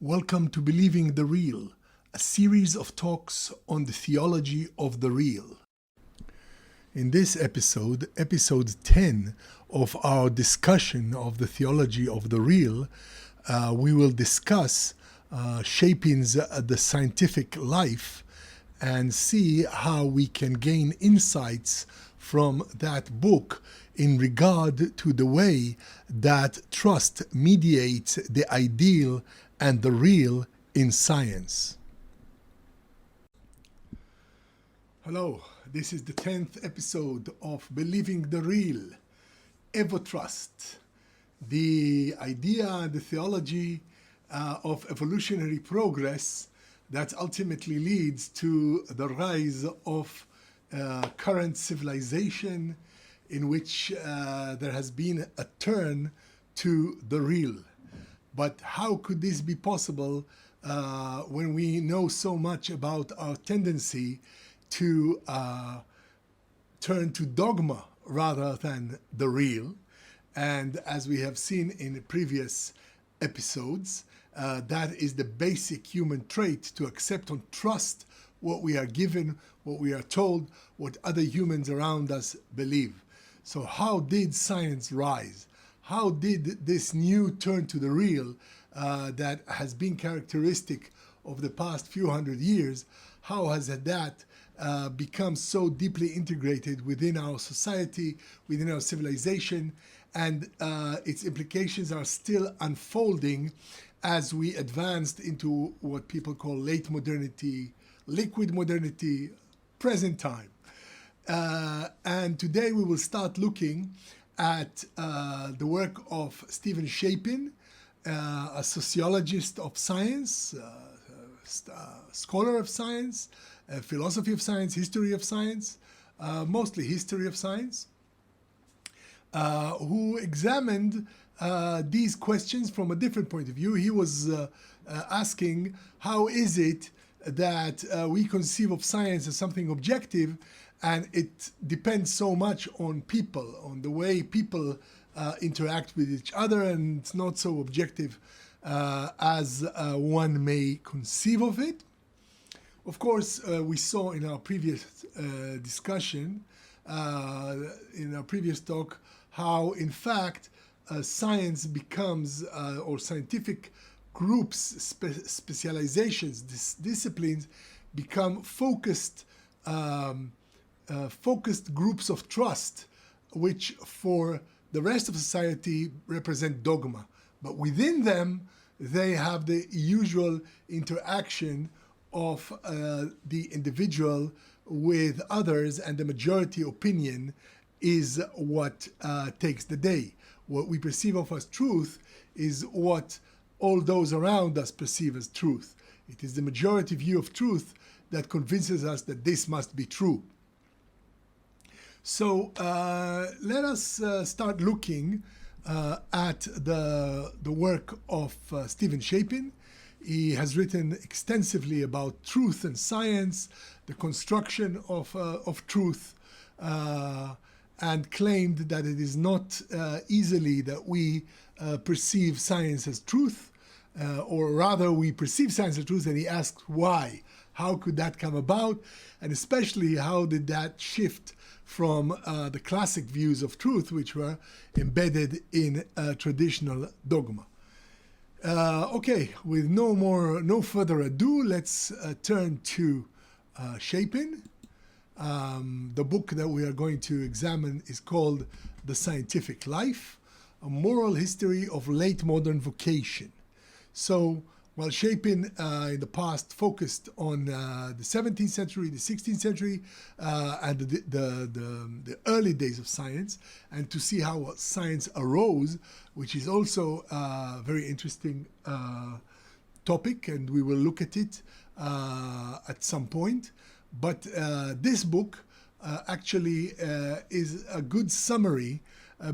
Welcome to Believing the Real, a series of talks on the theology of the real. In this episode, episode 10 of our discussion of the theology of the real, we will discuss Shapin's The Scientific Life and see how we can gain insights from that book in regard to the way that trust mediates the ideal and the real in science. Hello, this is the 10th episode of Believing the Real, Evotrust, the idea, the theology of evolutionary progress that ultimately leads to the rise of current civilization in which there has been a turn to the real. But how could this be possible when we know so much about our tendency to turn to dogma rather than the real? And as we have seen in previous episodes, that is the basic human trait, to accept and trust what we are given, what we are told, what other humans around us believe. So how did science rise? How did this new turn to the real that has been characteristic of the past few hundred years, how has that become so deeply integrated within our society, within our civilization, and its implications are still unfolding as we advanced into what people call late modernity, liquid modernity, present time. And today we will start looking at the work of Stephen Shapin, a sociologist of science, scholar of science, philosophy of science, history of science, mostly history of science, who examined these questions from a different point of view. He was asking, how is it that we conceive of science as something objective, and it depends so much on people, on the way people interact with each other, and it's not so objective as one may conceive of it. Of course, we saw in our previous discussion, in our previous talk, how in fact science becomes, or scientific groups, specializations, disciplines become focused groups of trust, which for the rest of society represent dogma. But within them, they have the usual interaction of the individual with others, and the majority opinion is what takes the day. What we perceive of as truth is what all those around us perceive as truth. It is the majority view of truth that convinces us that this must be true. So let us start looking at the work of Stephen Shapin. He has written extensively about truth and science, the construction of truth, and claimed that it is not easily that we perceive science as truth, or rather we perceive science as truth, and he asks why. How could that come about? And especially, how did that shift from the classic views of truth, which were embedded in traditional dogma? Okay, with no further ado, let's turn to Shapin. The book that we are going to examine is called The Scientific Life, a moral history of late modern vocation. So, while Shapin in the past focused on the 17th century, the 16th century, and the early days of science, and to see how science arose, which is also a very interesting topic, and we will look at it at some point. But this book actually is a good summary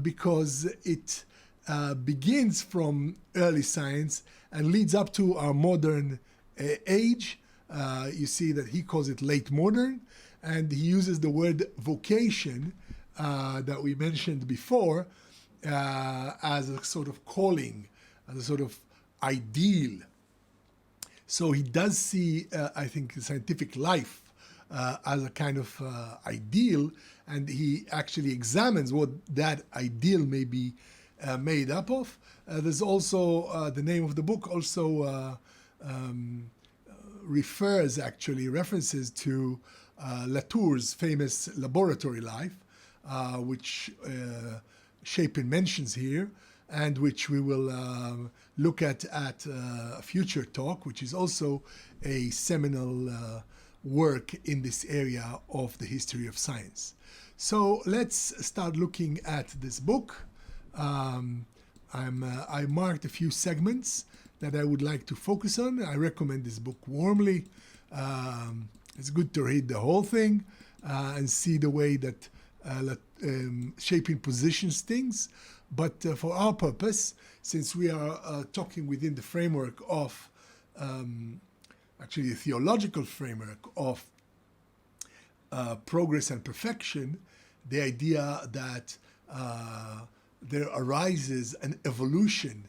because it begins from early science and leads up to our modern age. You see that he calls it late modern, and he uses the word vocation that we mentioned before as a sort of calling, as a sort of ideal. So he does see, I think, scientific life as a kind of ideal, and he actually examines what that ideal may be made up of. There's also the name of the book also references to Latour's famous laboratory life, which Shapin mentions here, and which we will look at a future talk, which is also a seminal work in this area of the history of science. So let's start looking at this book. I marked a few segments that I would like to focus on. I recommend this book warmly. It's good to read the whole thing and see the way that Shapin positions things. But for our purpose, since we are talking within the framework of, actually the theological framework of progress and perfection, the idea that there arises an evolution,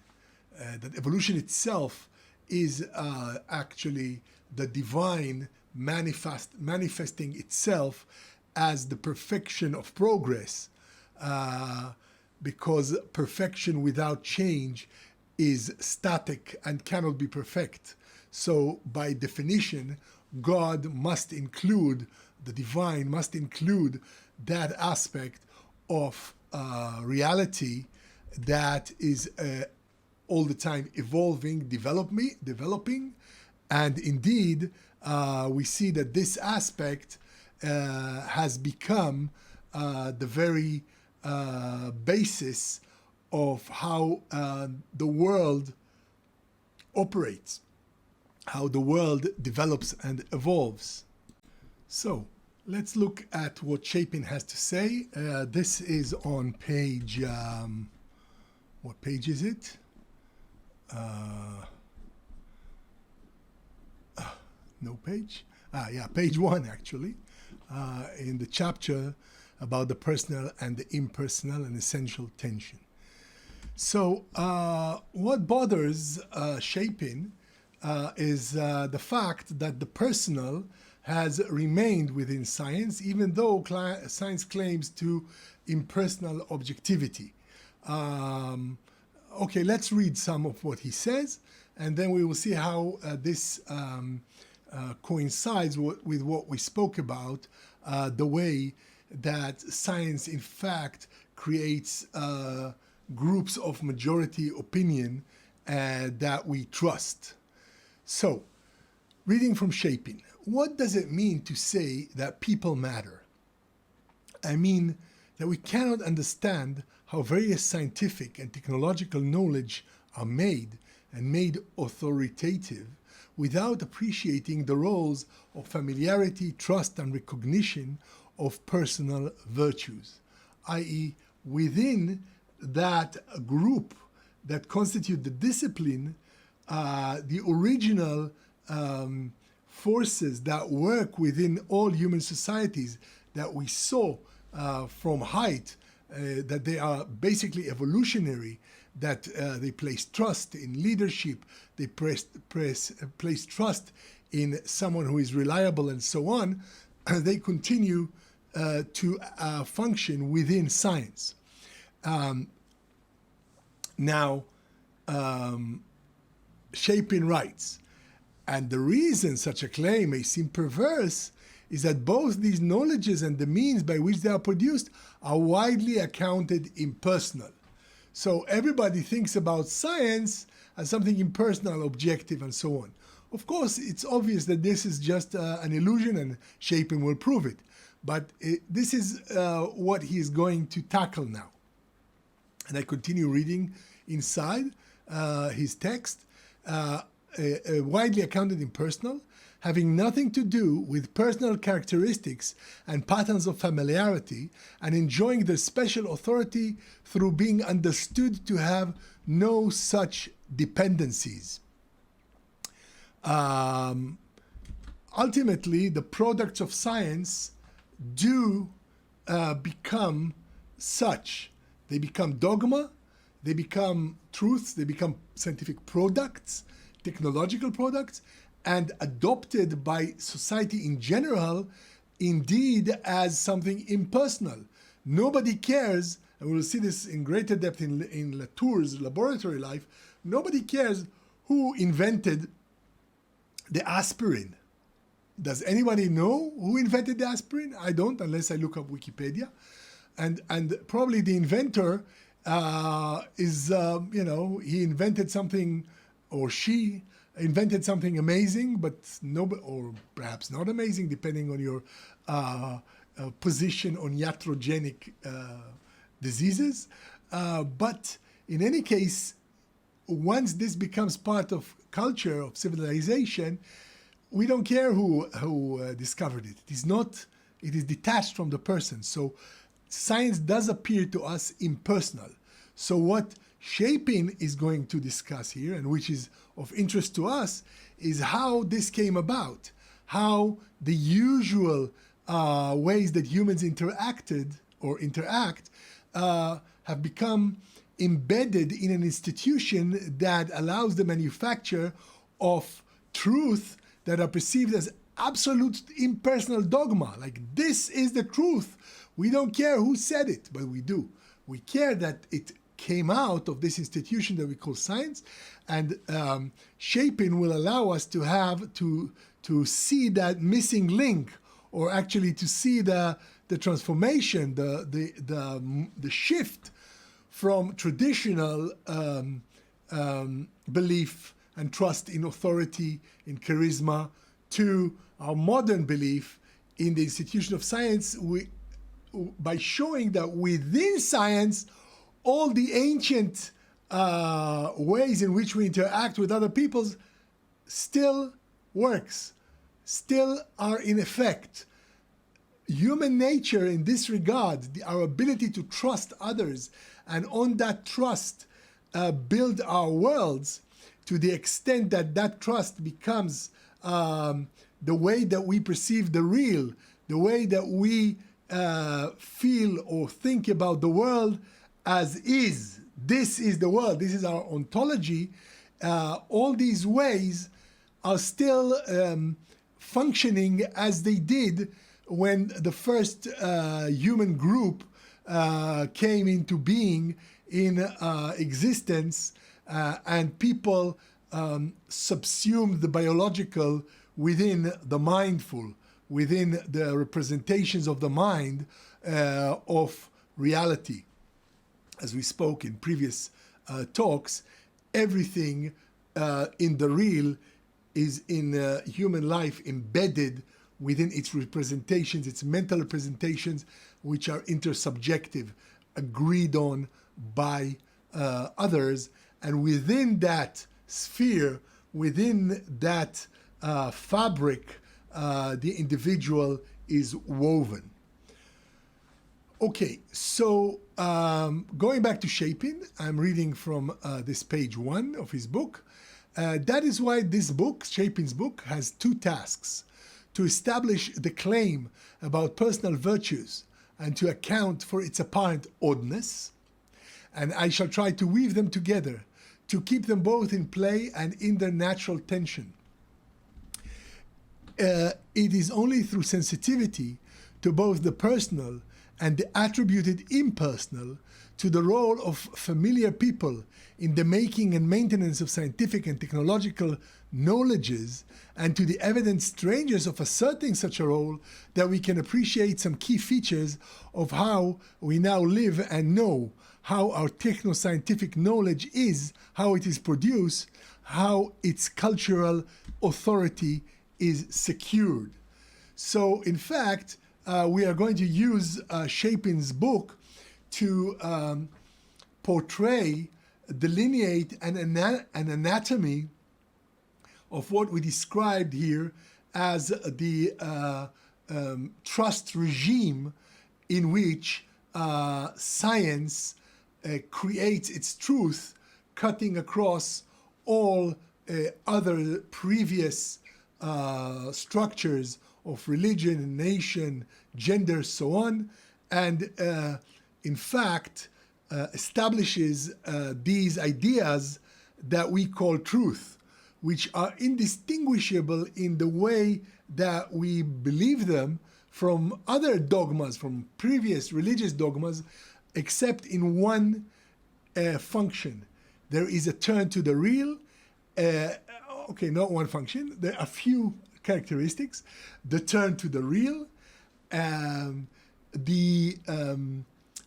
that evolution itself is actually the divine manifesting itself as the perfection of progress, because perfection without change is static and cannot be perfect. So by definition, God must include, the divine must include that aspect of reality that is all the time evolving, developing, and indeed we see that this aspect has become the very basis of how the world operates, how the world develops and evolves. So let's look at what Shapin has to say. This is on page, what page is it? No page? Yeah, page 1 actually, in the chapter about the personal and the impersonal and essential tension. So what bothers Shapin is the fact that the personal has remained within science, even though science claims to impersonal objectivity. Okay, let's read some of what he says, and then we will see how this coincides with what we spoke about, the way that science, in fact, creates groups of majority opinion that we trust. So, reading from Shapin, what does it mean to say that people matter? I mean that we cannot understand how various scientific and technological knowledge are made and made authoritative without appreciating the roles of familiarity, trust, and recognition of personal virtues, i.e., within that group that constitute the discipline, the original forces that work within all human societies that we saw from height, that they are basically evolutionary, that they place trust in leadership, they place trust in someone who is reliable and so on, they continue to function within science. Now, Shapin writes, and the reason such a claim may seem perverse is that both these knowledges and the means by which they are produced are widely accounted impersonal. So everybody thinks about science as something impersonal, objective, and so on. Of course, it's obvious that this is just an illusion, and Shapin will prove it. But this is what he is going to tackle now. And I continue reading inside his text. Widely accounted impersonal, having nothing to do with personal characteristics and patterns of familiarity, and enjoying their special authority through being understood to have no such dependencies. Ultimately, the products of science do become such. They become dogma, they become truths, they become scientific products, technological products and adopted by society in general, indeed as something impersonal. Nobody cares, and we'll see this in greater depth in Latour's laboratory life, nobody cares who invented the aspirin. Does anybody know who invented the aspirin? I don't, unless I look up Wikipedia. And probably the inventor he invented something, or she invented something amazing, but or perhaps not amazing, depending on your position on iatrogenic diseases. But in any case, once this becomes part of culture, of civilization, we don't care who discovered it. It is detached from the person. So science does appear to us impersonal. So what Shapin is going to discuss here, and which is of interest to us, is how this came about, how the usual ways that humans interact have become embedded in an institution that allows the manufacture of truth that are perceived as absolute impersonal dogma. Like, this is the truth. We don't care who said it, but we do. We care that it came out of this institution that we call science, and Shapin will allow us to see that missing link, or actually to see the transformation, the shift from traditional belief and trust in authority, in charisma, to our modern belief in the institution of science, by showing that within science, all the ancient ways in which we interact with other peoples still works, still are in effect. Human nature in this regard, our ability to trust others, and on that trust build our worlds, to the extent that that trust becomes the way that we perceive the real, the way that we feel or think about the world as is. This is the world. This is our ontology. All these ways are still functioning as they did when the first human group came into being in existence, and people subsumed the biological within the mindful, within the representations of the mind of reality. As we spoke in previous talks, everything in the real is in human life embedded within its representations, its mental representations, which are intersubjective, agreed on by others. And within that sphere, within that fabric, the individual is woven. Okay, so going back to Shapin, I'm reading from this page 1 of his book. That is why this book, Shapin's book, has 2 tasks: to establish the claim about personal virtues and to account for its apparent oddness. And I shall try to weave them together, to keep them both in play and in their natural tension. It is only through sensitivity to both the personal and the attributed impersonal, to the role of familiar people in the making and maintenance of scientific and technological knowledges, and to the evident strangeness of asserting such a role, that we can appreciate some key features of how we now live and know, how our techno-scientific knowledge is, how it is produced, how its cultural authority is secured. So, in fact, we are going to use Shapin's book to portray, delineate an anatomy of what we described here as the trust regime in which science creates its truth, cutting across all other previous structures of religion, nation, gender, so on, and in fact establishes these ideas that we call truth, which are indistinguishable in the way that we believe them from other dogmas, from previous religious dogmas, except in one function. There is a turn to the real. Okay, not one function. There are a few characteristics. The turn to the real, the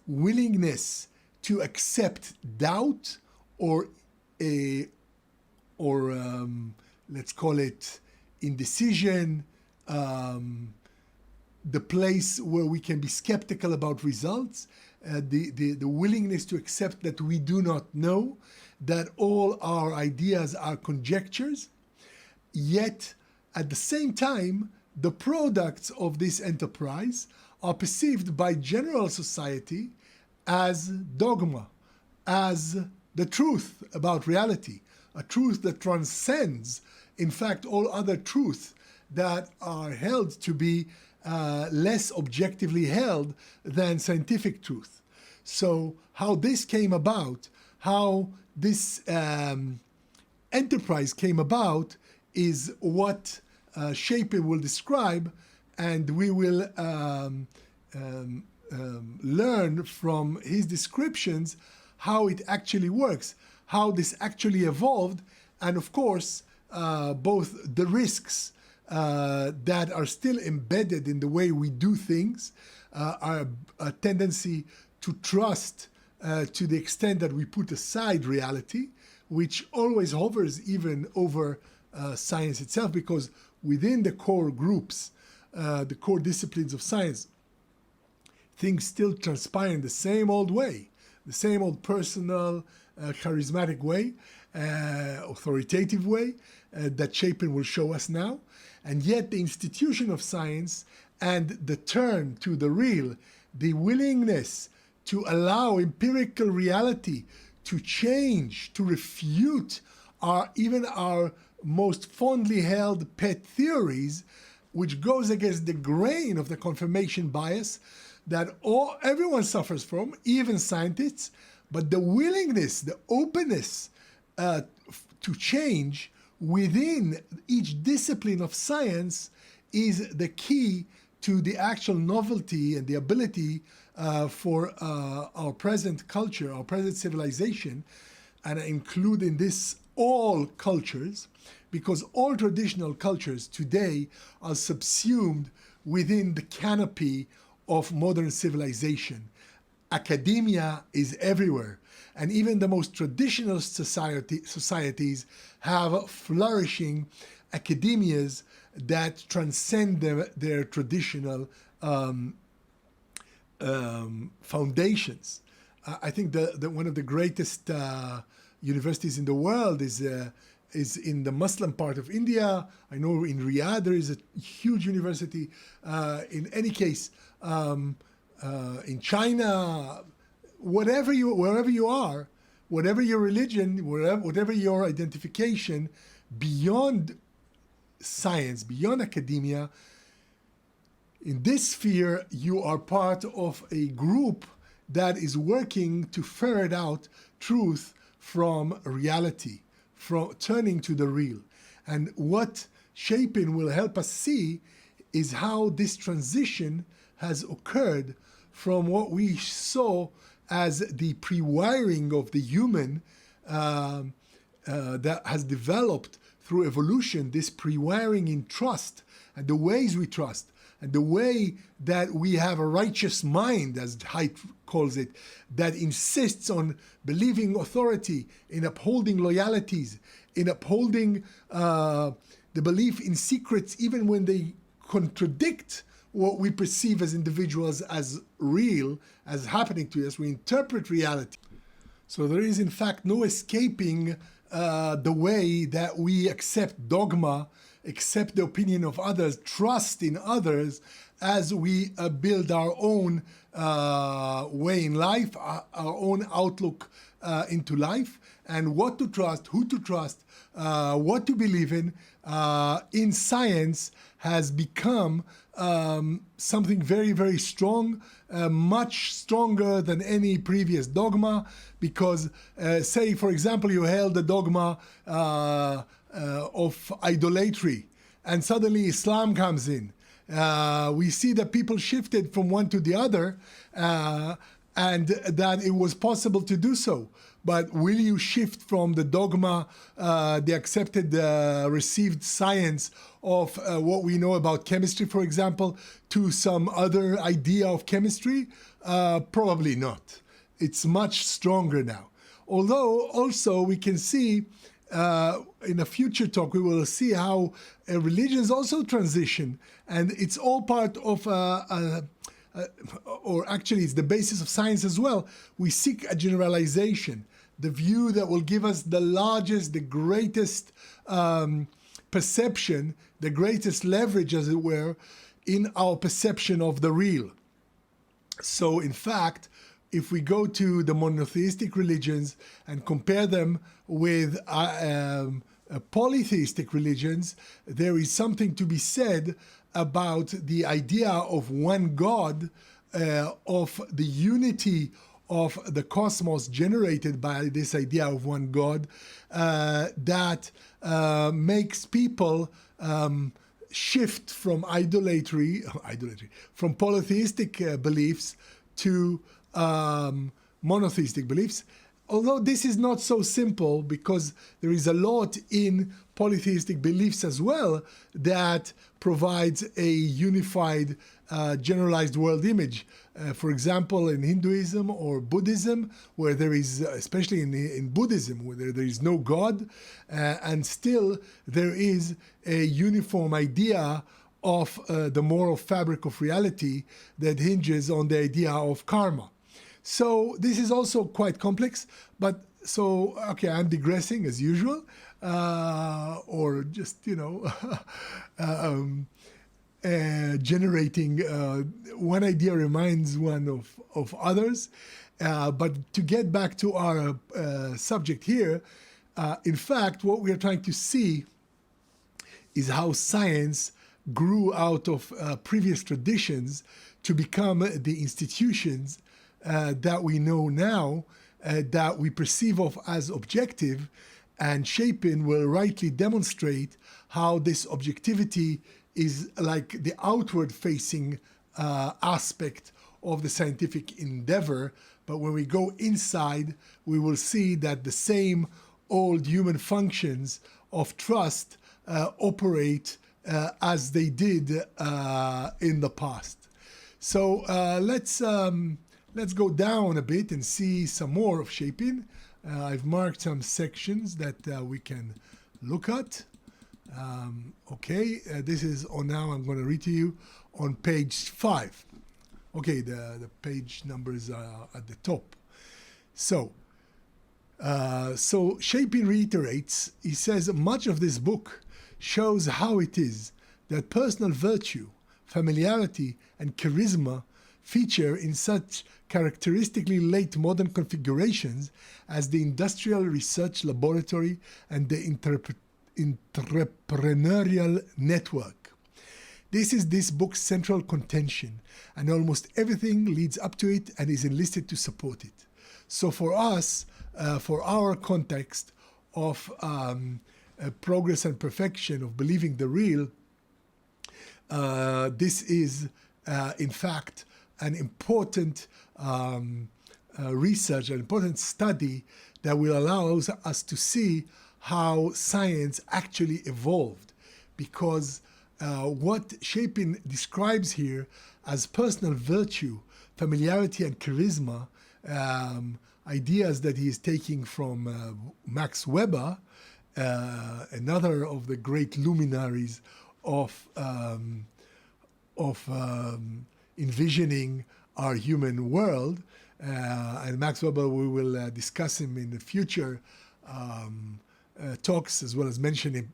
willingness to accept doubt or let's call it indecision, the place where we can be skeptical about results, the willingness to accept that we do not know, that all our ideas are conjectures, yet at the same time, the products of this enterprise are perceived by general society as dogma, as the truth about reality, a truth that transcends, in fact, all other truths that are held to be less objectively held than scientific truth. So how this came about, how this enterprise came about, is what Shapin will describe, and we will learn from his descriptions how it actually works, how this actually evolved, and of course, both the risks that are still embedded in the way we do things, are a tendency to trust to the extent that we put aside reality, which always hovers even over science itself, because within the core groups, the core disciplines of science, things still transpire in the same old way, the same old personal, charismatic way, authoritative way that Shapin will show us now. And yet the institution of science and the turn to the real, the willingness to allow empirical reality to change, to refute even our most fondly held pet theories, which goes against the grain of the confirmation bias that everyone suffers from, even scientists, but the willingness, the openness to change within each discipline of science is the key to the actual novelty and the ability for our present culture, our present civilization, and I include in this all cultures, because all traditional cultures today are subsumed within the canopy of modern civilization. Academia is everywhere, and even the most traditional societies have flourishing academias that transcend their traditional foundations. I think that one of the greatest universities in the world is in the Muslim part of India. I know in Riyadh there is a huge university. In any case, in China, wherever you are, whatever your religion, whatever your identification, beyond science, beyond academia, in this sphere, you are part of a group that is working to ferret out truth from reality, from turning to the real. And what Shapin will help us see is how this transition has occurred from what we saw as the pre-wiring of the human that has developed through evolution, this pre-wiring in trust and the ways we trust and the way that we have a righteous mind, as Haidt calls it, that insists on believing authority, in upholding loyalties, in upholding the belief in secrets, even when they contradict what we perceive as individuals as real, as happening to us. We interpret reality. So there is in fact no escaping the way that we accept dogma, accept the opinion of others, trust in others as we build our own way in life, our own outlook into life, and what to trust, who to trust, what to believe in science has become something very, very strong, much stronger than any previous dogma, because say, for example, you held the dogma of idolatry, and suddenly Islam comes in. We see that people shifted from one to the other, and that it was possible to do so. But will you shift from the dogma, the accepted, received science of what we know about chemistry, for example, to some other idea of chemistry? Probably not. It's much stronger now. Although also we can see in a future talk, we will see how religions also transition, and it's all part of or actually it's the basis of science as well. We seek a generalization, the view that will give us the largest, the greatest perception, the greatest leverage, as it were, in our perception of the real. So in fact, if we go to the monotheistic religions and compare them with polytheistic religions, there is something to be said about the idea of one God, of the unity of the cosmos generated by this idea of one God, that makes people shift from idolatry, from polytheistic beliefs to monotheistic beliefs. Although this is not so simple, because there is a lot in polytheistic beliefs as well that provides a unified, generalized world image. For example, in Hinduism or Buddhism, where there is, especially in Buddhism, where there is no God, and still there is a uniform idea of the moral fabric of reality that hinges on the idea of karma. So this is also quite complex, but so, okay, I'm digressing as usual, or just, generating one idea reminds one of others. But to get back to our subject here, in fact, what we are trying to see is how science grew out of previous traditions to become the institutions that we know now, that we perceive of as objective, and Shapin will rightly demonstrate how this objectivity is like the outward-facing aspect of the scientific endeavor. But when we go inside, we will see that the same old human functions of trust operate as they did in the past. So let's go down a bit and see some more of Shapin. I've marked some sections that we can look at. This is now I'm going to read to you on page 5. Okay, the page numbers are at the top. So Shapin reiterates, he says, much of this book shows how it is that personal virtue, familiarity, and charisma feature in such characteristically late modern configurations as the industrial research laboratory and the entrepreneurial network. This is this book's central contention, and almost everything leads up to it and is enlisted to support it. So for us, for our context of progress and perfection, of believing the real, this is, in fact, an important research, an important study that will allow us to see how science actually evolved. Because what Shapin describes here as personal virtue, familiarity, and charisma, ideas that he is taking from Max Weber, another of the great luminaries of envisioning our human world, and Max Weber, we will discuss him in the future talks, as well as mention him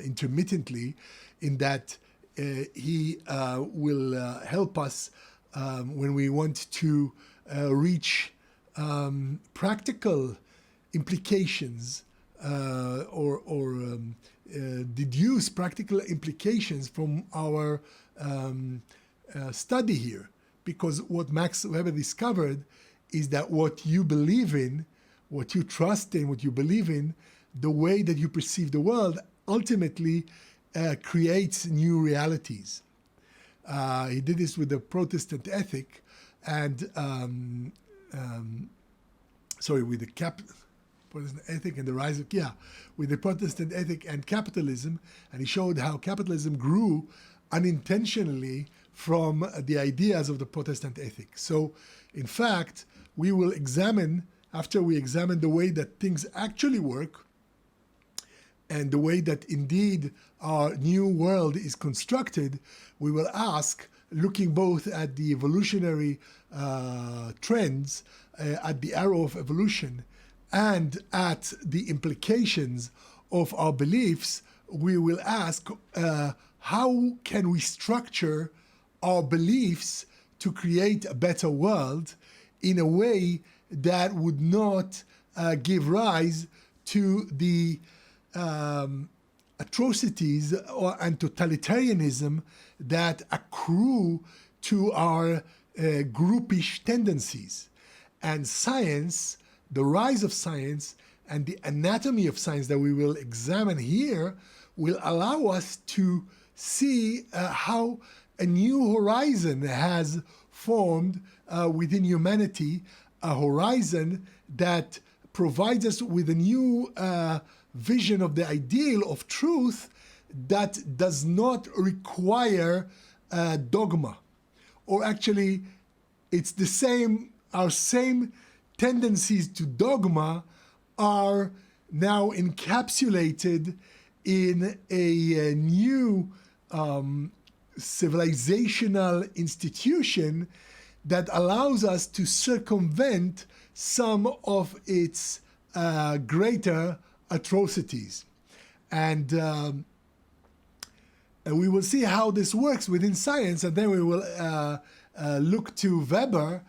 intermittently, in that he will help us when we want to reach practical implications or deduce practical implications from our study here. Because what Max Weber discovered is that what you believe in, what you trust in, what you believe in, the way that you perceive the world ultimately creates new realities. He did this with the Protestant ethic and with the Protestant ethic and the rise of, with the Protestant ethic and capitalism, and he showed how capitalism grew unintentionally from the ideas of the Protestant ethic. So, in fact, we will examine, after we examine the way that things actually work, and the way that indeed our new world is constructed, we will ask, looking both at the evolutionary trends, at the arrow of evolution, and at the implications of our beliefs, we will ask, how can we structure our beliefs to create a better world in a way that would not give rise to the atrocities and totalitarianism that accrue to our groupish tendencies. And science, the rise of science and the anatomy of science that we will examine here will allow us to see how a new horizon has formed within humanity, a horizon that provides us with a new vision of the ideal of truth that does not require dogma. Or actually, it's the same, our same tendencies to dogma are now encapsulated in a new civilizational institution that allows us to circumvent some of its greater atrocities. And we will see how this works within science, and then we will look to Weber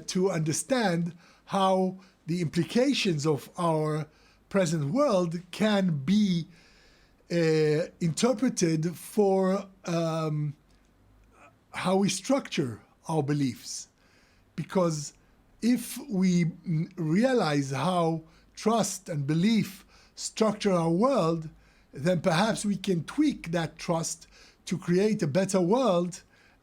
to understand how the implications of our present world can be interpreted for how we structure our beliefs. Because if we realize how trust and belief structure our world, then perhaps we can tweak that trust to create a better world,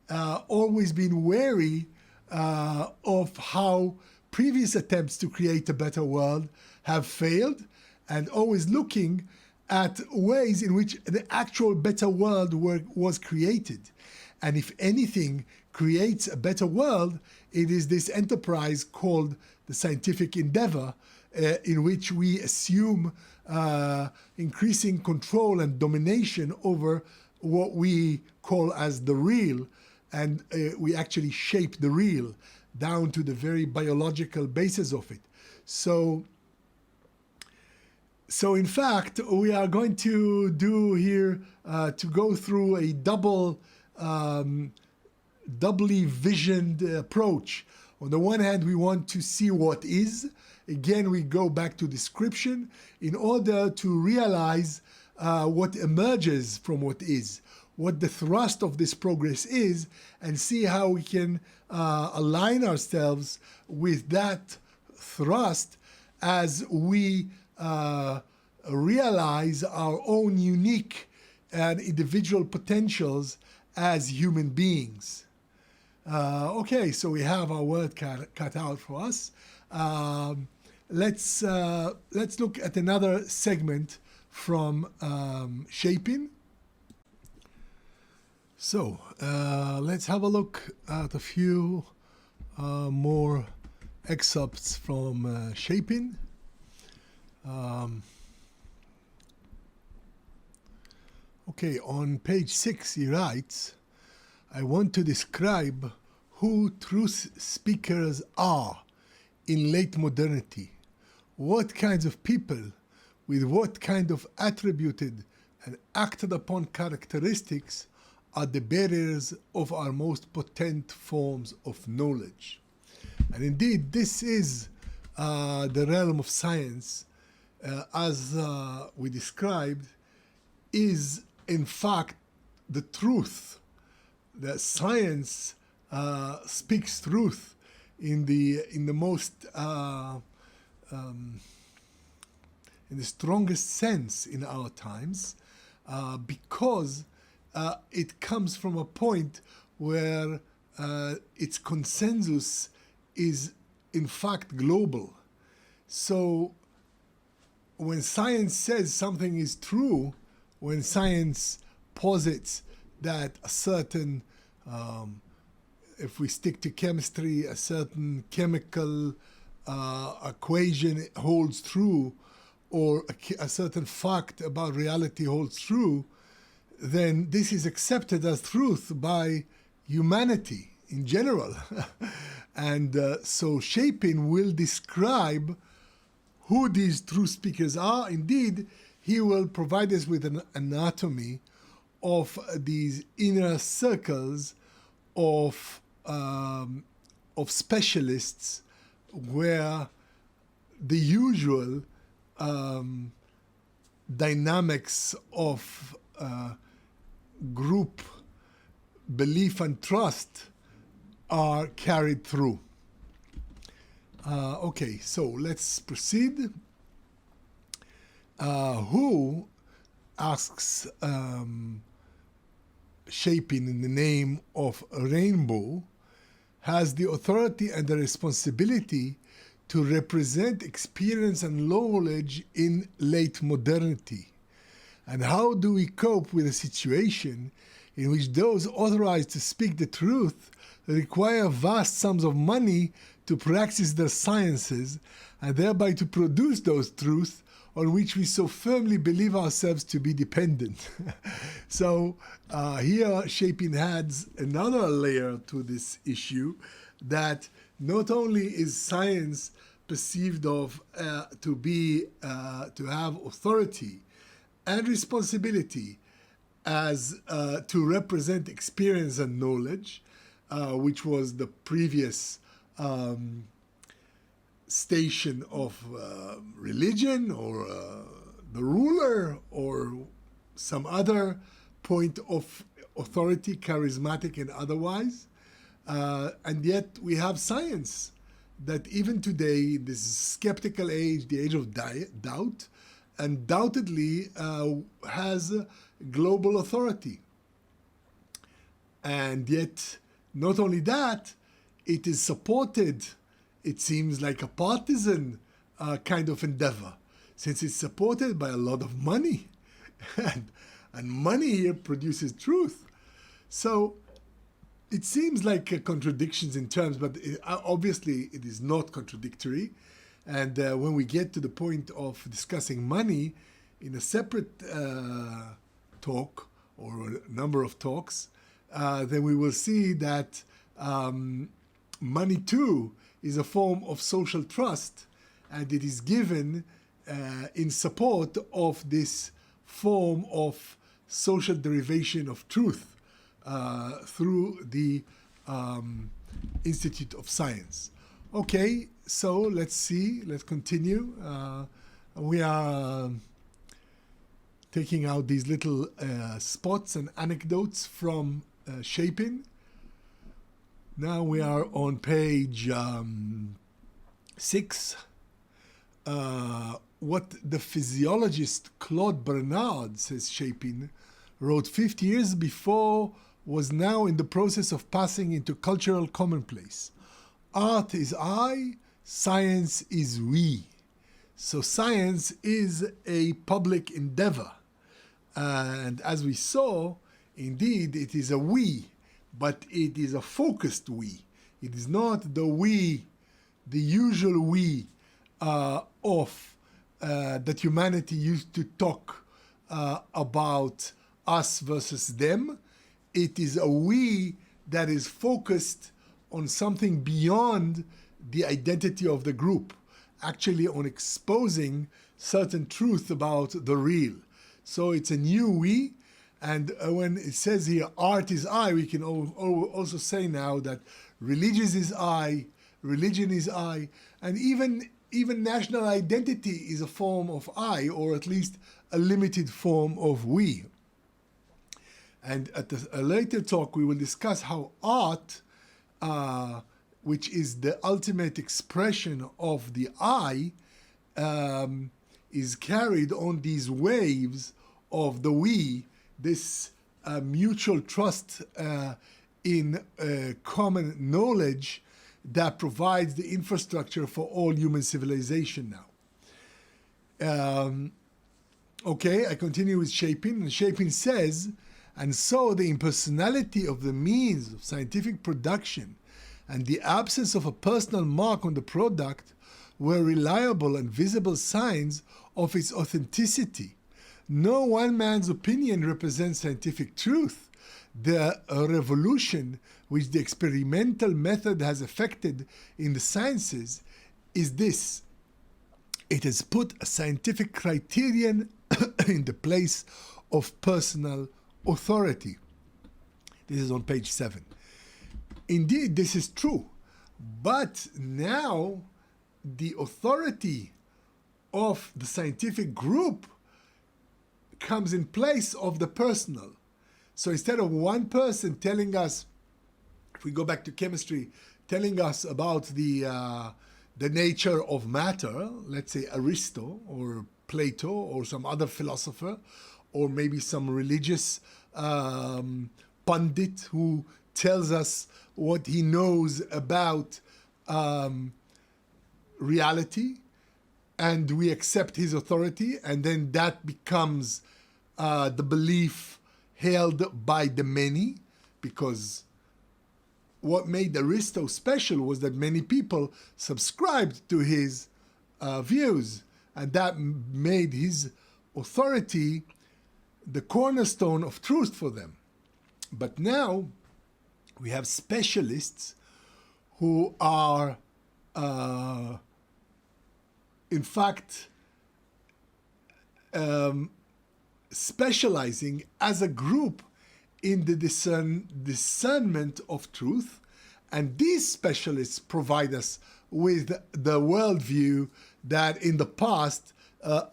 always being wary of how previous attempts to create a better world have failed, and always looking at ways in which the actual better world was created. And if anything creates a better world, it is this enterprise called the scientific endeavor, in which we assume increasing control and domination over what we call as the real, and we actually shape the real down to the very biological basis of it. So in fact, we are going to do here, to go through a doubly visioned approach. On the one hand, we want to see what is. Again, we go back to description in order to realize what emerges from what is, what the thrust of this progress is, and see how we can align ourselves with that thrust as we realize our own unique and individual potentials as human beings. Okay, so we have our work cut out for us. Let's look at another segment from Shapin. So let's have a look at a few more excerpts from Shapin. Okay, on page 6 he writes, I want to describe who truth speakers are in late modernity, what kinds of people with what kind of attributed and acted upon characteristics are the bearers of our most potent forms of knowledge. And indeed, this is the realm of science, as we described, is in fact the truth. The science speaks truth in the most in the strongest sense in our times, because it comes from a point where its consensus is in fact global. So when science says something is true, when science posits that a certain, if we stick to chemistry, a certain chemical equation holds true, or a certain fact about reality holds true, then this is accepted as truth by humanity in general. And so Shapin will describe who these true speakers are. Indeed, he will provide us with an anatomy of these inner circles of specialists, where the usual dynamics of group belief and trust are carried through. Okay, so let's proceed. Who asks Shapin, in the name of Rainbow, has the authority and the responsibility to represent experience and knowledge in late modernity? And how do we cope with a situation in which those authorized to speak the truth require vast sums of money to practice their sciences and thereby to produce those truths on which we so firmly believe ourselves to be dependent? So here Shapin adds another layer to this issue, that not only is science perceived of to have authority and responsibility as to represent experience and knowledge, which was the previous station of religion, or the ruler, or some other point of authority, charismatic and otherwise. And yet we have science that even today, this skeptical age, the age of doubt, undoubtedly has global authority. And yet, not only that, it is supported, it seems like a partisan kind of endeavor, since it's supported by a lot of money. And money here produces truth. So it seems like contradictions in terms, but obviously it is not contradictory. And when we get to the point of discussing money in a separate talk, or a number of talks, then we will see that money too is a form of social trust, and it is given in support of this form of social derivation of truth through the Institute of Science. Okay, so let's continue. We are taking out these little spots and anecdotes from Shapin. Now we are on page 6. What the physiologist Claude Bernard, says Shapin, wrote 50 years before was now in the process of passing into cultural commonplace. Art is I, science is we. So science is a public endeavor. And as we saw, indeed, it is a we, but it is a focused we. It is not the we, the usual we that humanity used to talk about us versus them. It is a we that is focused on something beyond the identity of the group, actually on exposing certain truth about the real. So it's a new we, and when it says here art is I, we can also say now that religion is I, and even national identity is a form of I, or at least a limited form of we. And at a later talk, we will discuss how art, which is the ultimate expression of the I, is carried on these waves of the we, this mutual trust in common knowledge that provides the infrastructure for all human civilization now. Okay, I continue with Shapin. And Shapin says, and so the impersonality of the means of scientific production and the absence of a personal mark on the product were reliable and visible signs of its authenticity. No one man's opinion represents scientific truth. The revolution which the experimental method has effected in the sciences is this: it has put a scientific criterion in the place of personal authority. This is on page 7. Indeed, this is true, but now the authority of the scientific group comes in place of the personal. So instead of one person telling us, if we go back to chemistry, telling us about the nature of matter, let's say Aristo or Plato or some other philosopher, or maybe some religious pundit who tells us what he knows about reality, and we accept his authority, and then that becomes the belief held by the many, because what made Aristo special was that many people subscribed to his views, and that made his authority the cornerstone of truth for them. But now we have specialists who are in fact specializing as a group in the discernment of truth, and these specialists provide us with the worldview that in the past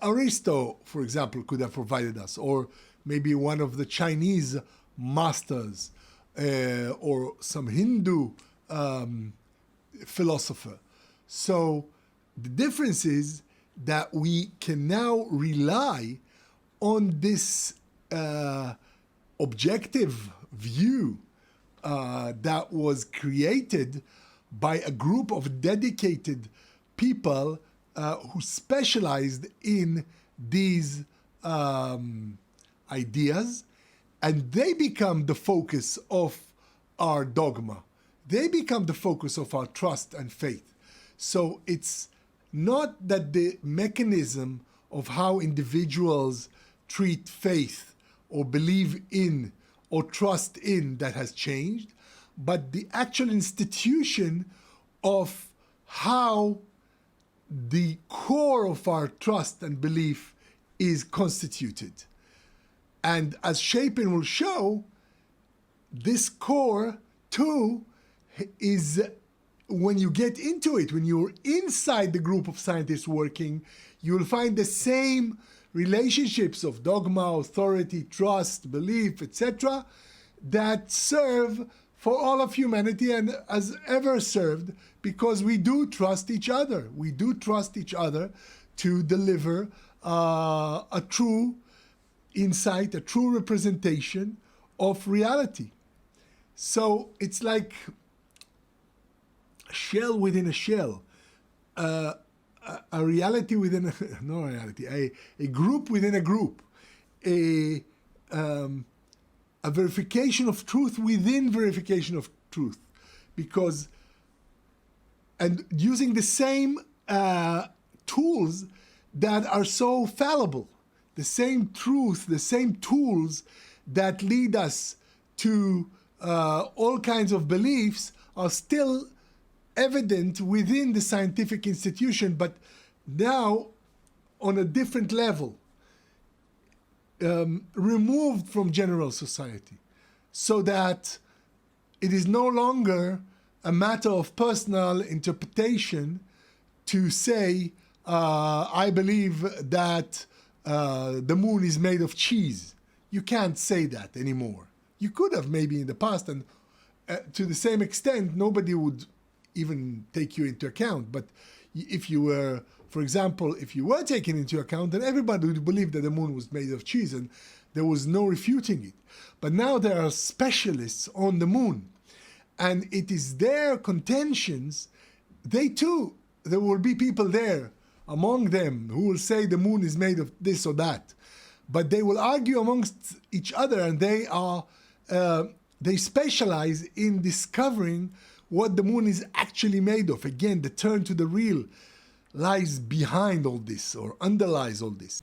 Aristo, for example, could have provided us, or maybe one of the Chinese masters, or some Hindu philosopher. So the difference is that we can now rely on this objective view that was created by a group of dedicated people who specialized in these ideas, and they become the focus of our dogma. They become the focus of our trust and faith. So it's not that the mechanism of how individuals treat faith or believe in or trust in that has changed, but the actual institution of how the core of our trust and belief is constituted. And as Shapin will show, this core too is, when you get into it, when you're inside the group of scientists working, you will find the same relationships of dogma, authority, trust, belief, etc., that serve for all of humanity and as ever served, because we do trust each other. We do trust each other to deliver a true insight, a true representation of reality. So it's like a shell within a shell, a reality within a, no reality, a group within a group, a verification of truth within verification of truth, because, and using the same tools that are so fallible, the same truth, the same tools that lead us to all kinds of beliefs are still evident within the scientific institution, but now on a different level, removed from general society, so that it is no longer a matter of personal interpretation to say, I believe that the moon is made of cheese. You can't say that anymore. You could have maybe in the past, and to the same extent, nobody would even take you into account. But if you were For example, if you were taken into account, then everybody would believe that the moon was made of cheese and there was no refuting it. But now there are specialists on the moon, and it is their contentions. They too, there will be people there among them who will say the moon is made of this or that. But they will argue amongst each other, and they specialize in discovering what the moon is actually made of. Again, the turn to the real lies behind all this or underlies all this.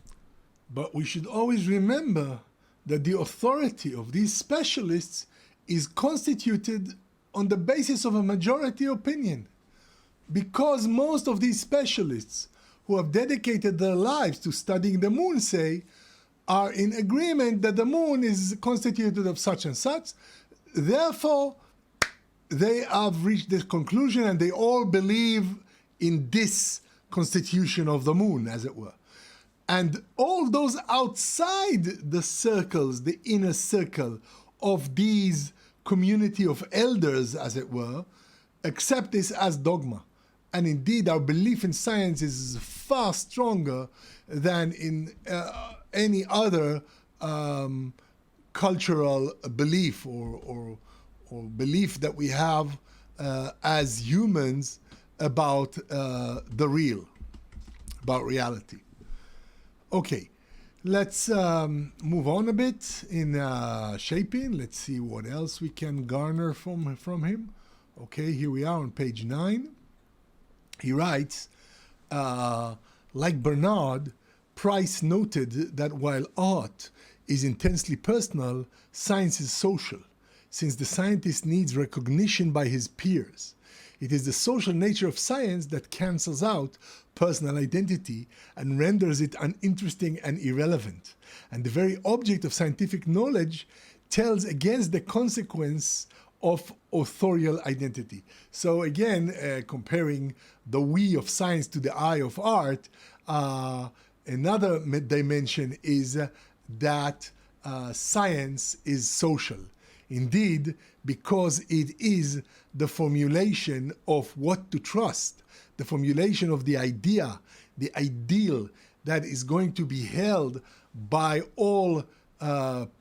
But we should always remember that the authority of these specialists is constituted on the basis of a majority opinion. Because most of these specialists who have dedicated their lives to studying the moon, say, are in agreement that the moon is constituted of such and such. Therefore, they have reached this conclusion and they all believe in this constitution of the moon, as it were. And all those outside the circles, the inner circle of these community of elders, as it were, accept this as dogma. And indeed, our belief in science is far stronger than in any other cultural belief or belief that we have as humans about the real, about reality. Okay, let's move on a bit in Shapin. Let's see what else we can garner from him. Okay, here we are on page 9. He writes, like Bernard, Price noted that while art is intensely personal, science is social, since the scientist needs recognition by his peers. It is the social nature of science that cancels out personal identity and renders it uninteresting and irrelevant. And the very object of scientific knowledge tells against the consequence of authorial identity. So again, comparing the we of science to the I of art, another dimension is that science is social. Indeed, because it is the formulation of what to trust, the formulation of the idea, the ideal that is going to be held by all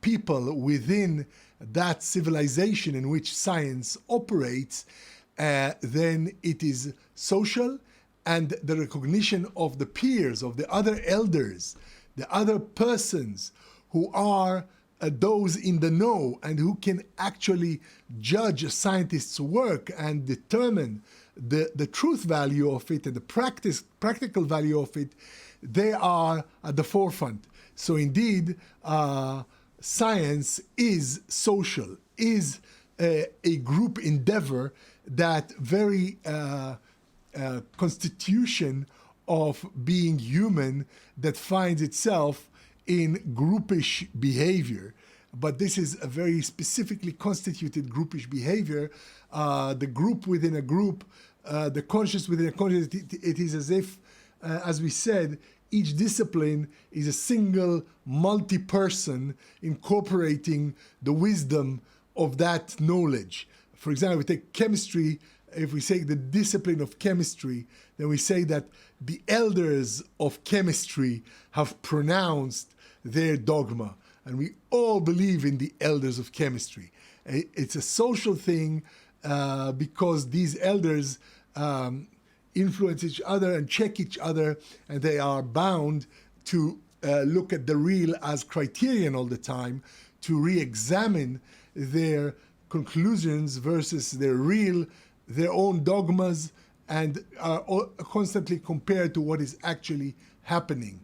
people within that civilization in which science operates, then it is social, and the recognition of the peers, of the other elders, the other persons who are those in the know and who can actually judge a scientist's work and determine the truth value of it and the practical value of it, they are at the forefront. So indeed, science is social, is a group endeavor, that very constitution of being human that finds itself in groupish behavior. But this is a very specifically constituted groupish behavior. The group within a group, the conscious within a conscious, it is as if, as we said, each discipline is a single multi-person incorporating the wisdom of that knowledge. For example, we take chemistry. If we say the discipline of chemistry, then we say that the elders of chemistry have pronounced their dogma, and we all believe in the elders of chemistry. It's a social thing because these elders influence each other and check each other, and they are bound to look at the real as criterion all the time, to re-examine their conclusions versus their own dogmas, and are constantly compared to what is actually happening.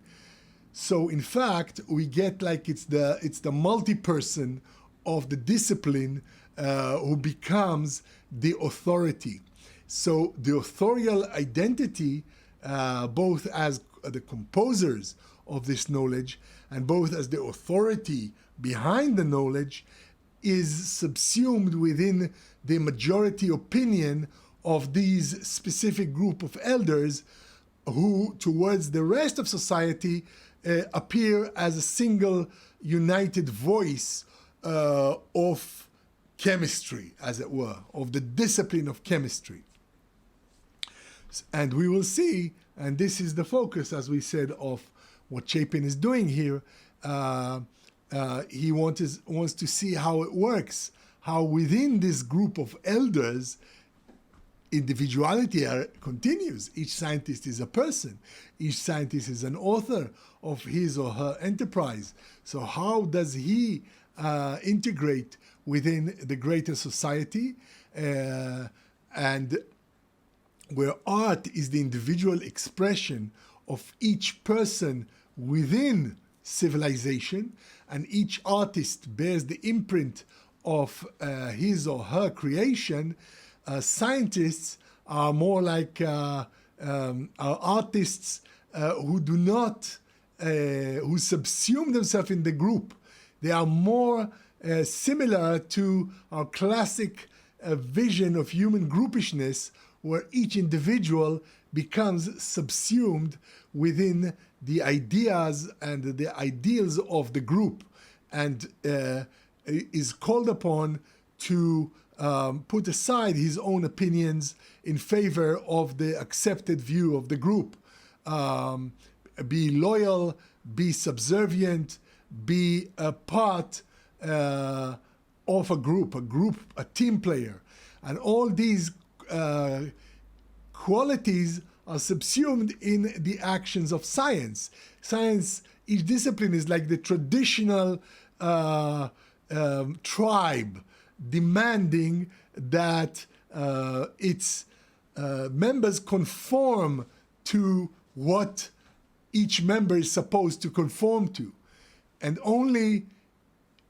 So in fact, we get like it's the multi-person of the discipline who becomes the authority. So the authorial identity, both as the composers of this knowledge and both as the authority behind the knowledge, is subsumed within the majority opinion of these specific group of elders who, towards the rest of society, appear as a single united voice of chemistry, as it were, of the discipline of chemistry. And we will see, and this is the focus, as we said, of what Shapin is doing here. He wants to see how it works, how within this group of elders, individuality continues. Each scientist is a person. Each scientist is an author of his or her enterprise. So how does he integrate within the greater society? And where art is the individual expression of each person within civilization, and each artist bears the imprint of his or her creation, scientists are more like are artists who do not, who subsume themselves in the group. They are more similar to our classic vision of human groupishness, where each individual becomes subsumed within the ideas and the ideals of the group, and is called upon to put aside his own opinions in favor of the accepted view of the group. Be loyal, be subservient, be a part of a group, a team player. And all these qualities are subsumed in the actions of science. Science, each discipline is like the traditional tribe, demanding that its members conform to what each member is supposed to conform to. And only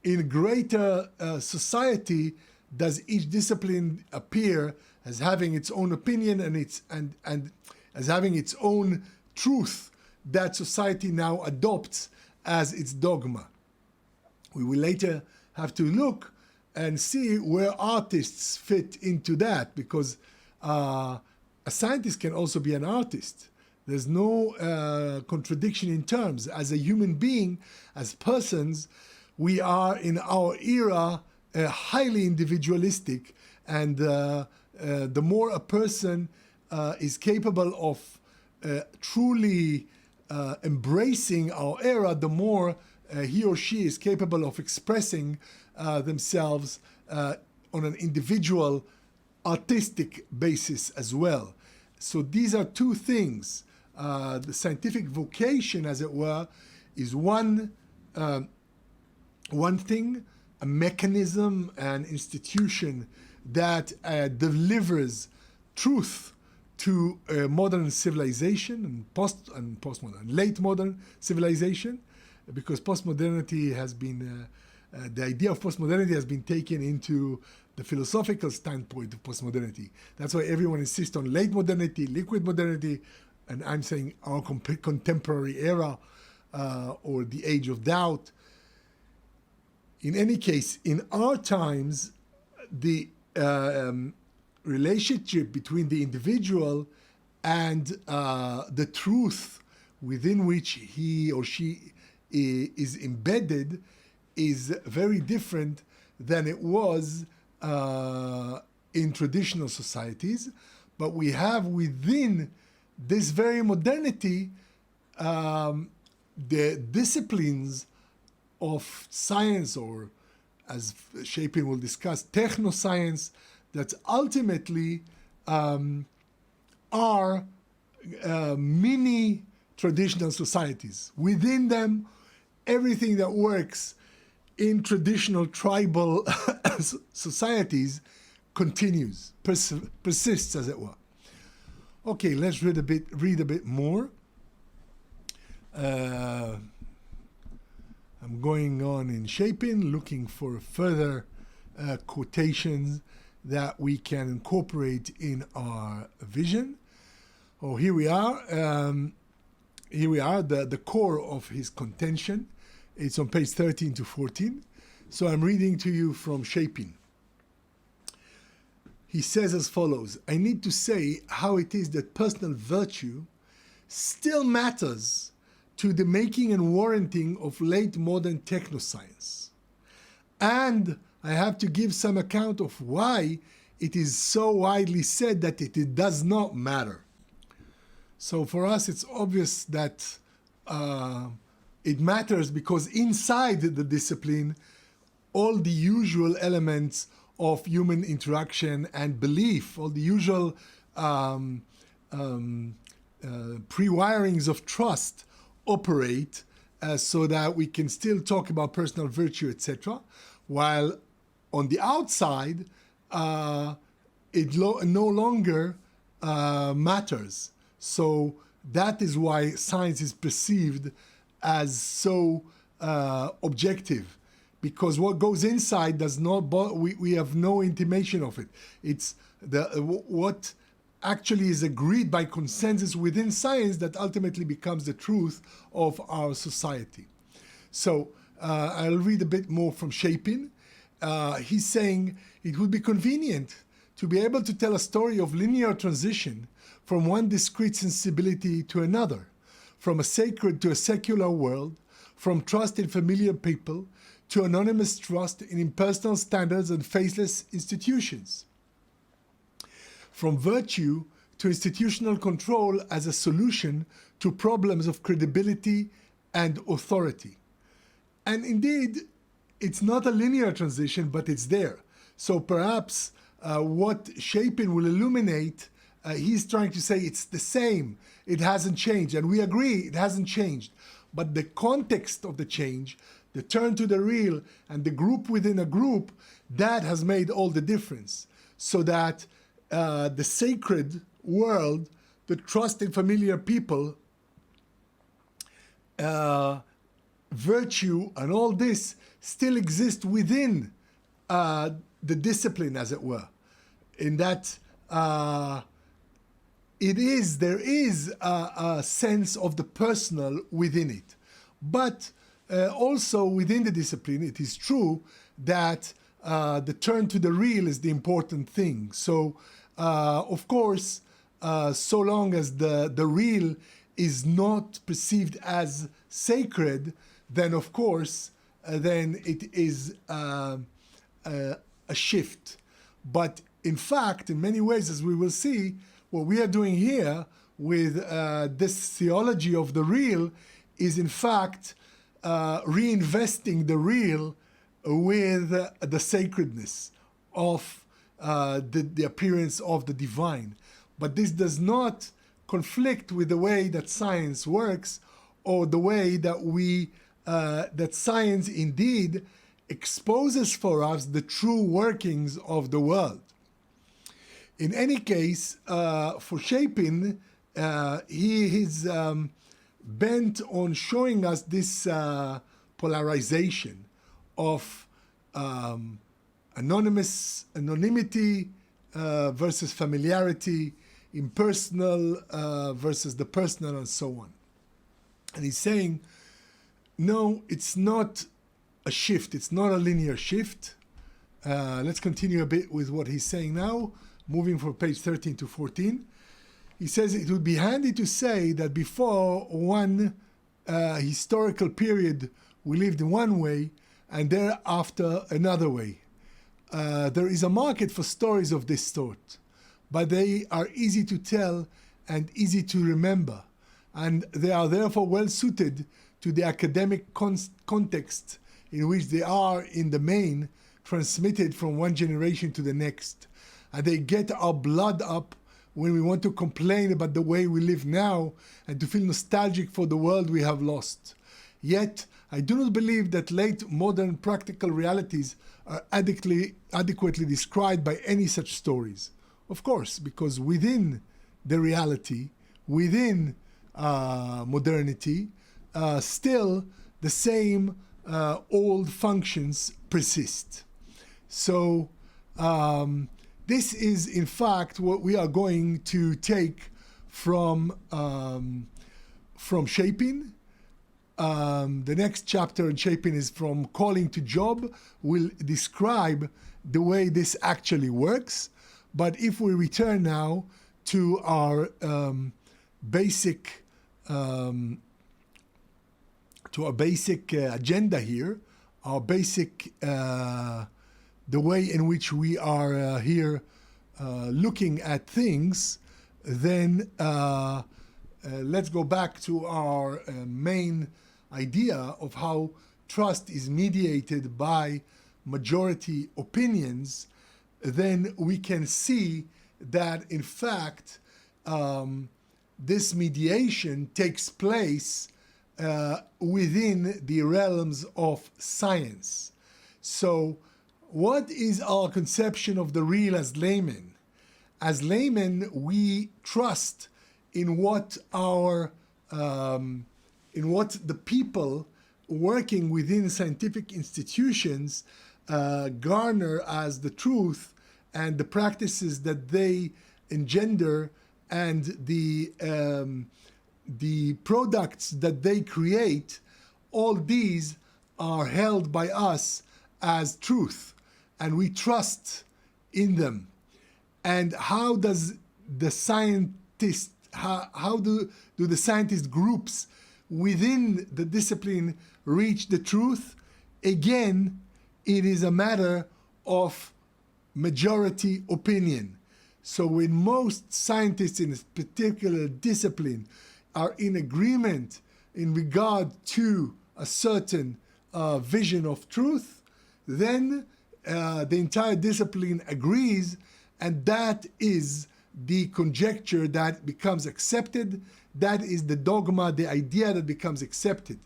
in greater society does each discipline appear as having its own opinion and as having its own truth that society now adopts as its dogma. We will later have to look and see where artists fit into that, because a scientist can also be an artist. There's no contradiction in terms. As a human being, as persons, we are in our era highly individualistic, and the more a person is capable of truly embracing our era, the more he or she is capable of expressing themselves on an individual artistic basis as well. So these are two things. The scientific vocation, as it were, is one thing, a mechanism, an institution that delivers truth to modern civilization and postmodern, late modern civilization, because postmodernity has been, the idea of postmodernity has been taken into the philosophical standpoint of postmodernity. That's why everyone insists on late modernity, liquid modernity, and I'm saying our contemporary era or the age of doubt. In any case, in our times, the relationship between the individual and the truth within which he or she is embedded is very different than it was in traditional societies. But we have within this very modernity the disciplines of science, or as Shapin will discuss, technoscience, that ultimately are mini traditional societies. Within them, everything that works in traditional tribal societies continues, persists, as it were. Okay, let's read a bit more. I'm going on in Shapin, looking for further quotations that we can incorporate in our vision. Oh, here we are. The core of his contention. It's on page 13 to 14. So I'm reading to you from Shapin. He says as follows: I need to say how it is that personal virtue still matters to the making and warranting of late modern technoscience. And I have to give some account of why it is so widely said that it does not matter. So for us, it's obvious that it matters because inside the discipline, all the usual elements of human interaction and belief, all the usual pre-wirings of trust operate so that we can still talk about personal virtue, etc. While on the outside, it no longer matters. So that is why science is perceived as so objective, because what goes inside does not. We have no intimation of it. It's what actually is agreed by consensus within science that ultimately becomes the truth of our society. So I'll read a bit more from Shapin. He's saying it would be convenient to be able to tell a story of linear transition from one discrete sensibility to another, from a sacred to a secular world, from trust in familiar people to anonymous trust in impersonal standards and faceless institutions, from virtue to institutional control as a solution to problems of credibility and authority. And indeed, it's not a linear transition, but it's there. So perhaps what Shapin will illuminate, he's trying to say it's the same, it hasn't changed. And we agree, it hasn't changed. But the context of the change, the turn to the real, and the group within a group, that has made all the difference. So that the sacred world, the trust in familiar people, virtue, and all this still exist within the discipline, as it were. In that there is a sense of the personal within it. But also within the discipline, it is true that the turn to the real is the important thing. So, of course, so long as the real is not perceived as sacred, then of course, then it is a shift. But in fact, in many ways, as we will see, what we are doing here with this theology of the real is in fact reinvesting the real with the sacredness of the appearance of the divine. But this does not conflict with the way that science works, or the way that that science indeed exposes for us the true workings of the world. In any case, for Shapin, he is bent on showing us this polarization of anonymity versus familiarity, impersonal versus the personal, and so on. And he's saying, no, it's not a shift. It's not a linear shift. Let's continue a bit with what he's saying now, moving from page 13 to 14. He says it would be handy to say that before one historical period we lived in one way, and thereafter another way. There is a market for stories of this sort, but they are easy to tell and easy to remember, and they are therefore well suited to the academic context in which they are in the main transmitted from one generation to the next. And they get our blood up when we want to complain about the way we live now and to feel nostalgic for the world we have lost. Yet, I do not believe that late modern practical realities are adequately described by any such stories. Of course, because within the reality, within modernity, still the same old functions persist. So this is in fact what we are going to take from Shapin. The next chapter in Shapin is from Calling to Job, will describe the way this actually works. But if we return now to our basic agenda here, our basic the way in which we are here looking at things, then let's go back to our main idea of how trust is mediated by majority opinions. Then we can see that, in fact, this mediation takes place within the realms of science. So, what is our conception of the real as laymen? As laymen, we trust in what the people working within scientific institutions garner as the truth, and the practices that they engender and the products that they create. All these are held by us as truth, and we trust in them. And how does the scientist, how do the scientist groups within the discipline reach the truth? Again, it is a matter of majority opinion. So when most scientists in a particular discipline are in agreement in regard to a certain vision of truth, then the entire discipline agrees, and that is the conjecture that becomes accepted. That is the dogma, the idea that becomes accepted.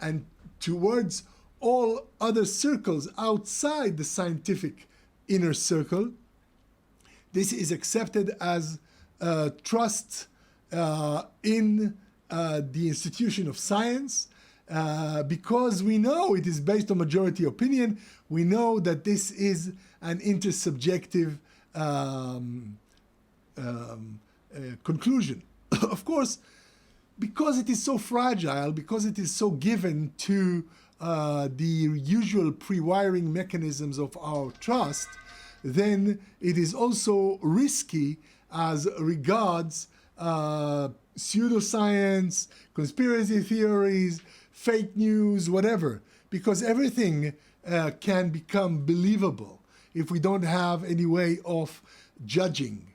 And towards all other circles outside the scientific inner circle, this is accepted as trust in the institution of science, because we know it is based on majority opinion. We know that this is an intersubjective conclusion. Of course, because it is so fragile, because it is so given to the usual pre-wiring mechanisms of our trust, then it is also risky as regards pseudoscience, conspiracy theories, fake news, whatever, because everything can become believable if we don't have any way of judging.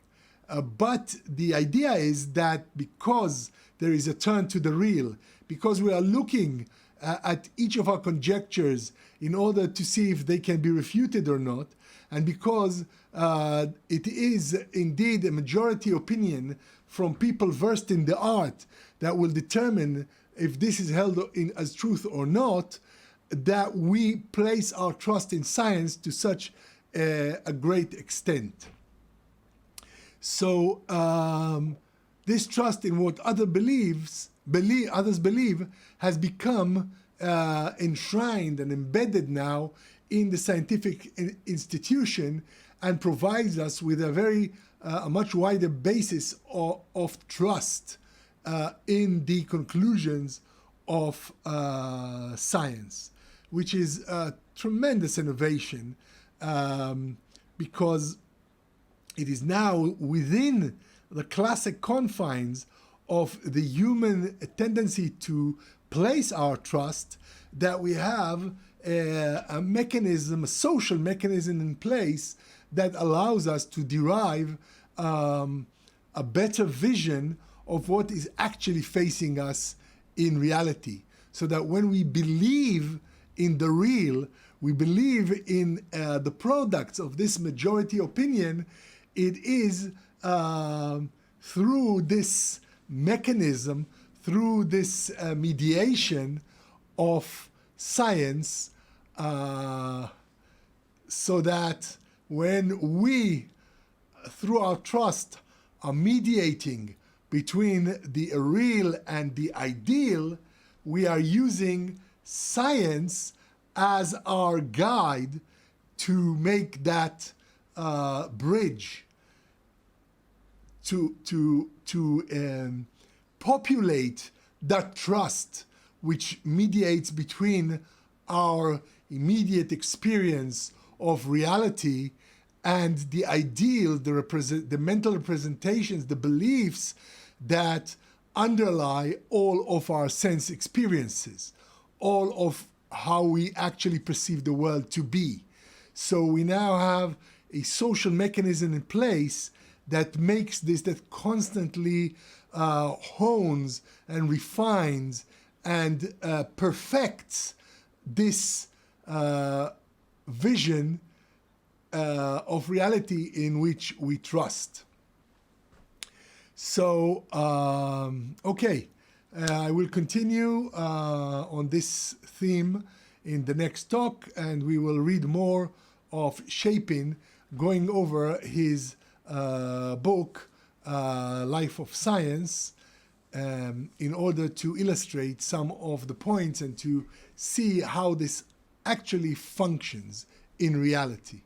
But the idea is that because there is a turn to the real, because we are looking at each of our conjectures in order to see if they can be refuted or not, and because it is indeed a majority opinion from people versed in the art that will determine if this is held in as truth or not, that we place our trust in science to such a great extent. So this trust in what others believe has become enshrined and embedded now in the scientific institution, and provides us with a much wider basis of trust in the conclusions of science, which is a tremendous innovation, because it is now within the classic confines of the human tendency to place our trust that we have a mechanism, a social mechanism in place that allows us to derive a better vision of what is actually facing us in reality. So that when we believe in the real, we believe in the products of this majority opinion, it is through this mechanism, through this mediation of science, so that when we, through our trust, are mediating between the real and the ideal, we are using science as our guide to make that bridge, to populate that trust which mediates between our immediate experience of reality and the ideal, the mental representations, the beliefs that underlie all of our sense experiences, all of how we actually perceive the world to be. So we now have a social mechanism in place that makes this, that constantly hones and refines and perfects this vision of reality in which we trust. So, okay, I will continue on this theme in the next talk, and we will read more of Shapin, going over his book, Life of Science, in order to illustrate some of the points and to see how this actually functions in reality.